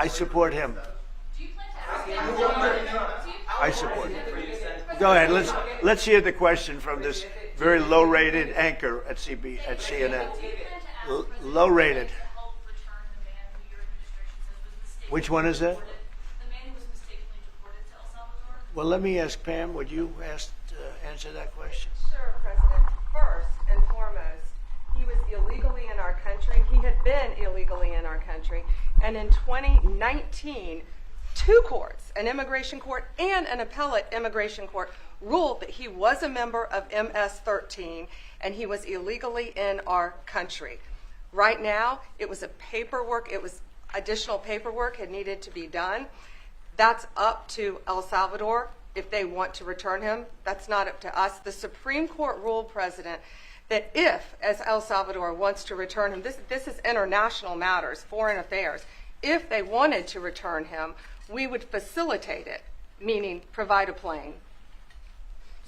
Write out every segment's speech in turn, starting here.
I support him. Do you plan to ask him? I support him. Go ahead. Let's hear the question from this very low-rated anchor at CNN. Low-rated. Which one is that? The man who was mistakenly deported to El Salvador. Well, let me ask Pam. Would you answer that question? Sure, President. First and foremost, he was illegally in our country. He had been illegally in our country. And in 2019, two courts, an immigration court and an appellate immigration court, ruled that he was a member of MS-13 and he was illegally in our country. Right now, it was additional paperwork had needed to be done. That's up to El Salvador if they want to return him. That's not up to us. The Supreme Court ruled, President, that if, as El Salvador wants to return him, this is international matters, foreign affairs, if they wanted to return him, we would facilitate it, meaning provide a plane.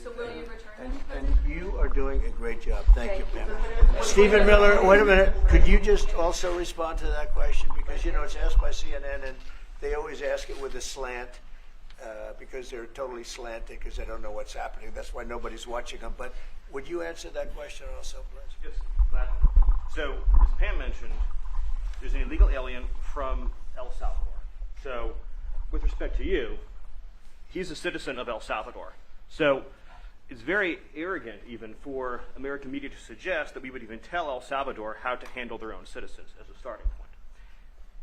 So will you return him? And you are doing a great job. Thank you, Pam. Stephen Miller, wait a minute. Could you just also respond to that question? Because, it's asked by CNN, and they always ask it with a slant because they're totally slanted because they don't know what's happening. That's why nobody's watching them. But would you answer that question also, please? Yes, gladly. So, as Pam mentioned, there's an illegal alien from El Salvador. So, with respect to you, he's a citizen of El Salvador. So, it's very arrogant even for American media to suggest that we would even tell El Salvador how to handle their own citizens as a starting point.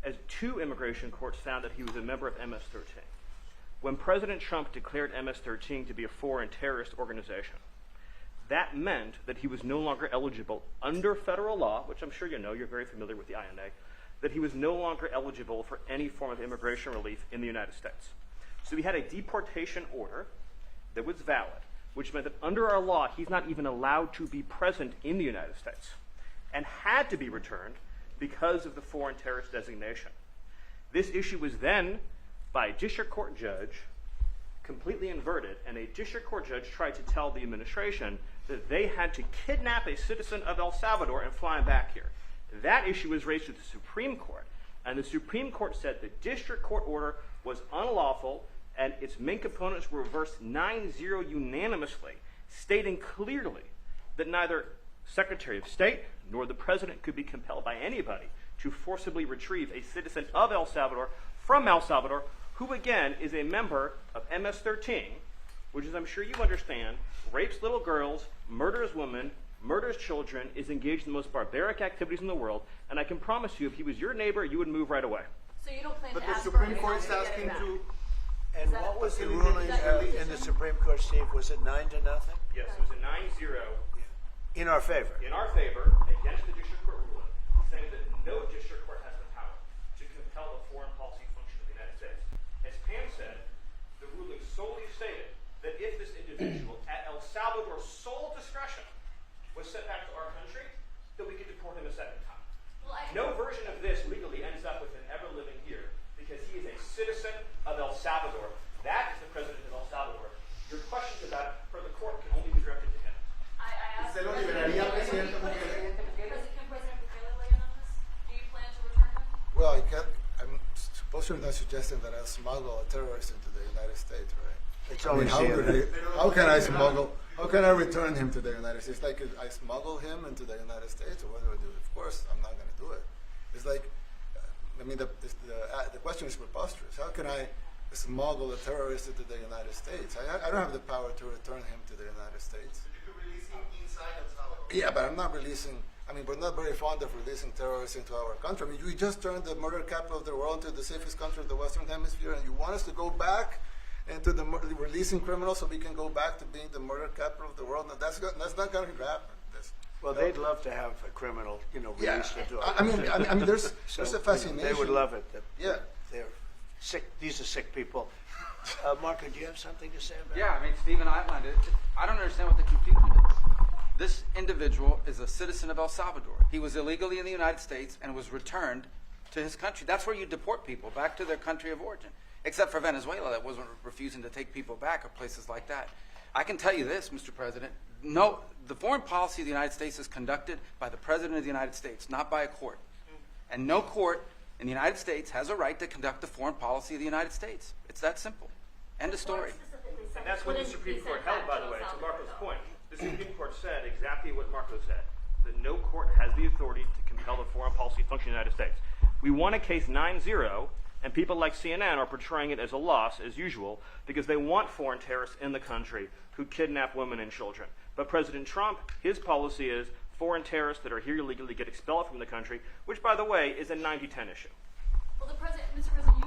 As two immigration courts found that he was a member of MS-13. When President Trump declared MS-13 to be a foreign terrorist organization, that meant that he was no longer eligible under federal law, which I'm sure you know, you're very familiar with the INA, that he was no longer eligible for any form of immigration relief in the United States. So we had a deportation order that was valid, which meant that under our law, he's not even allowed to be present in the United States and had to be returned because of the foreign terrorist designation. This issue was then, by a district court judge, completely inverted, and a district court judge tried to tell the administration that they had to kidnap a citizen of El Salvador and fly him back here. That issue was raised to the Supreme Court, and the Supreme Court said the district court order was unlawful, and its main components were reversed 9-0 unanimously, stating clearly that neither Secretary of State nor the President could be compelled by anybody to forcibly retrieve a citizen of El Salvador from El Salvador, who again is a member of MS-13, which, as I'm sure you understand, rapes little girls, murders women, murders children, is engaged in the most barbaric activities in the world, and I can promise you, if he was your neighbor, you would move right away. So you don't plan But to the ask Supreme for Court is asking to. And what was the ruling in the Supreme Court, Steve? Was it 9-0? Yes, it was a 9-0 In our favor. in our favor against the district court ruling, saying that no district court has the power to compel the foreign policy function of the United States. As Pam said, the ruling solely stated that if this individual, at El Salvador's sole discretion, was sent back to our country, that we could deport him a second time. Well, No version of this legally ends up with him ever living here because he is a citizen of El Salvador. That is the president of El Salvador. Your questions about it for the court can only be directed to him. I asked ¿Se lo liberaría, Presidente Bukele? Can President Bukele weigh in on this? Do you plan to return him? Well, I'm suppose you're not suggesting that I smuggle a terrorist into the United States, right? It's I mean, only how can I smuggle? How can I return him to the United States? Like, I smuggle him into the United States, or what do I do? Of course, I'm not going to do it. It's like, the question is preposterous. How can I smuggle a terrorist into the United States? I don't have the power to return him to the United States. But you could release him inside El Salvador. Yeah, but I'm not releasing. I mean, we're not very fond of releasing terrorists into our country. I mean, we just turned the murder capital of the world into the safest country of the Western Hemisphere, and you want us to go back into the releasing criminals so we can go back to being the murder capital of the world? No, that's not going to happen. Well, they'd love to have a criminal, released into our I mean, there's So a fascination. They would love it. Yeah. They're sick. These are sick people. Marco, do you have something to say about it? Yeah, I mean, Stephen outlined it. I don't understand what the confusion is. This individual is a citizen of El Salvador. He was illegally in the United States and was returned to his country. That's where you deport people, back to their country of origin. Except for Venezuela, that wasn't refusing to take people back, or places like that. I can tell you this, Mr. President. No, the foreign policy of the United States is conducted by the President of the United States, not by a court. And no court And the United States has a right to conduct the foreign policy of the United States. It's that simple. End of story. And that's what the Supreme Court held, by the way, to Marco's point. The Supreme Court said exactly what Marco said, that no court has the authority to compel the foreign policy function of the United States. We won a case 9-0, and people like CNN are portraying it as a loss, as usual, because they want foreign terrorists in the country who kidnap women and children. But President Trump, his policy is foreign terrorists that are here illegally get expelled from the country, which, by the way, is a 90-10 issue. Well, Mr. President, you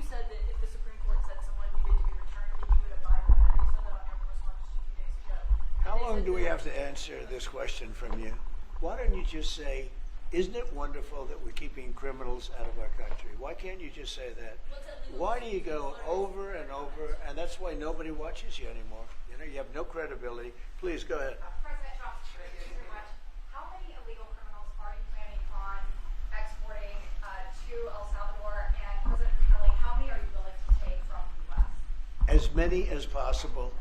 said that if the Supreme Court said someone needed to be returned, that you would abide by that. You said that on your correspondence just 2 days ago. How long do we have to answer this question from you? Why don't you just say, isn't it wonderful that we're keeping criminals out of our country? Why can't you just say that? Why do you go over and over, and that's why nobody watches you anymore? You know, you have no credibility. Please, go ahead. President Trump, thank you so much. How many illegal criminals are you planning on exporting to El Salvador? And President Bukele, how many are you willing to take from the U.S.? As many as possible.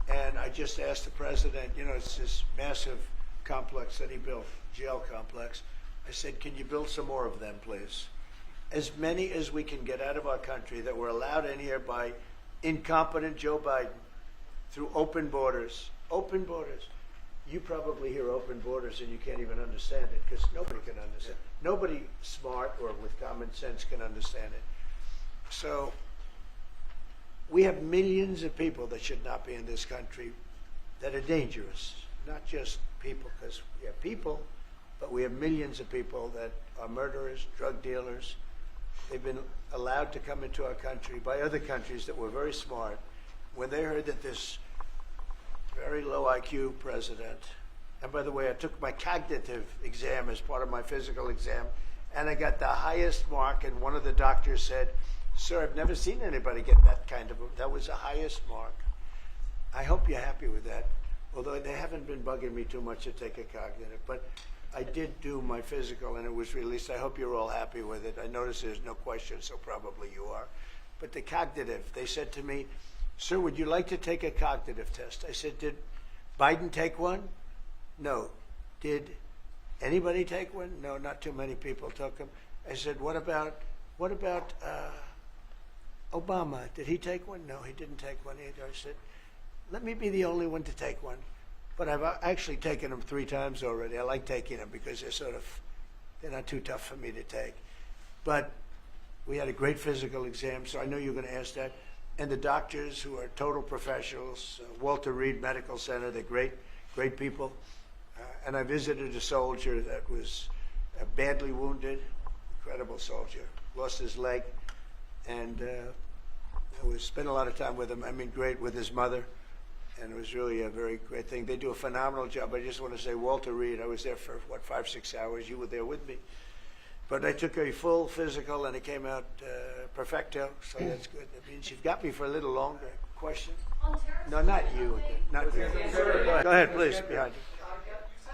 And I just asked the president, you know, it's this massive complex that he built, jail complex. I said, can you build some more of them, please? As many as we can get out of our country that were allowed in here by incompetent Joe Biden through open borders. Open borders. You probably hear open borders and you can't even understand it because nobody can understand. Nobody smart or with common sense can understand it. So we have millions of people that should not be in this country that are dangerous, not just people, because we have people, but we have millions of people that are murderers, drug dealers. They've been allowed to come into our country by other countries that were very smart. When they heard that this very low IQ president, and by the way, I took my cognitive exam as part of my physical exam, and I got the highest mark, and one of the doctors said, sir, I've never seen anybody get that kind of, that was the highest mark. I hope you're happy with that, although they haven't been bugging me too much to take a cognitive, but I did do my physical and it was released. I hope you're all happy with it. I notice there's no question, so probably you are. But the cognitive, they said to me, sir, would you like to take a cognitive test? I said, did Biden take one? No. Did anybody take one? No, not too many people took them. I said, what about Obama? Did he take one? No, he didn't take one either. I said, let me be the only one to take one. But I've actually taken them 3 times already. I like taking them because they're not too tough for me to take. But we had a great physical exam, so I know you're going to ask that. And the doctors who are total professionals, Walter Reed Medical Center, they're great, great people. And I visited a soldier that was badly wounded, incredible soldier, lost his leg. And I spent a lot of time with him. I mean, great with his mother. And it was really a very great thing. They do a phenomenal job. I just want to say, Walter Reed, I was there for, 5-6 hours. You were there with me. But I took a full physical, and it came out perfecto, so that's good. That means you've got me for a little longer. Question? On terrorism, No, not you. Not you. Go ahead, please, behind you. You said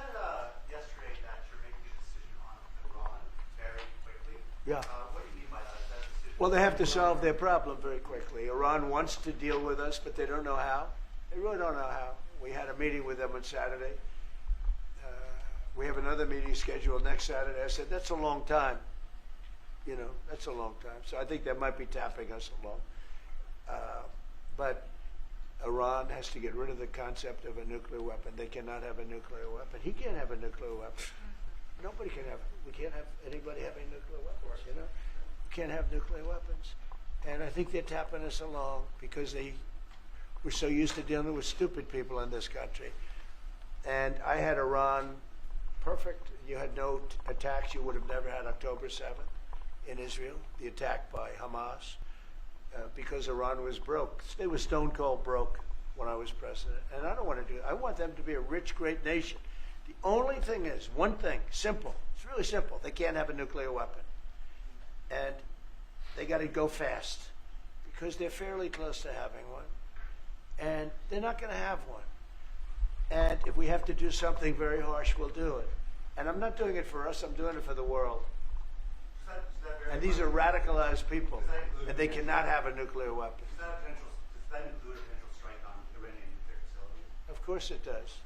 yesterday that you're making a decision on Iran very quickly. Yeah. What do you mean by that? Is that a decision? Well, they have to solve their problem very quickly. Iran wants to deal with us, but they don't know how. They really don't know how. We had a meeting with them on Saturday. We have another meeting scheduled next Saturday. I said, that's a long time. You know, that's a long time. So I think they might be tapping us along. But Iran has to get rid of the concept of a nuclear weapon. They cannot have a nuclear weapon. He can't have a nuclear weapon. Nobody can have it. We can't have anybody having nuclear weapons, you know. We can't have nuclear weapons. And I think they're tapping us along because we're so used to dealing with stupid people in this country. And I had Iran perfect. You had no attacks. You would have never had October 7th in Israel, the attack by Hamas, because Iran was broke. They were stone cold broke when I was president. And I don't want to do it. I want them to be a rich, great nation. The only thing is, one thing, simple. It's really simple. They can't have a nuclear weapon. And they got to go fast because they're fairly close to having one. And they're not going to have one. And if we have to do something very harsh, we'll do it. And I'm not doing it for us, I'm doing it for the world. And these are radicalized people, and they cannot have a nuclear weapon. Does that include a potential strike on Iranian nuclear facilities? Of course it does.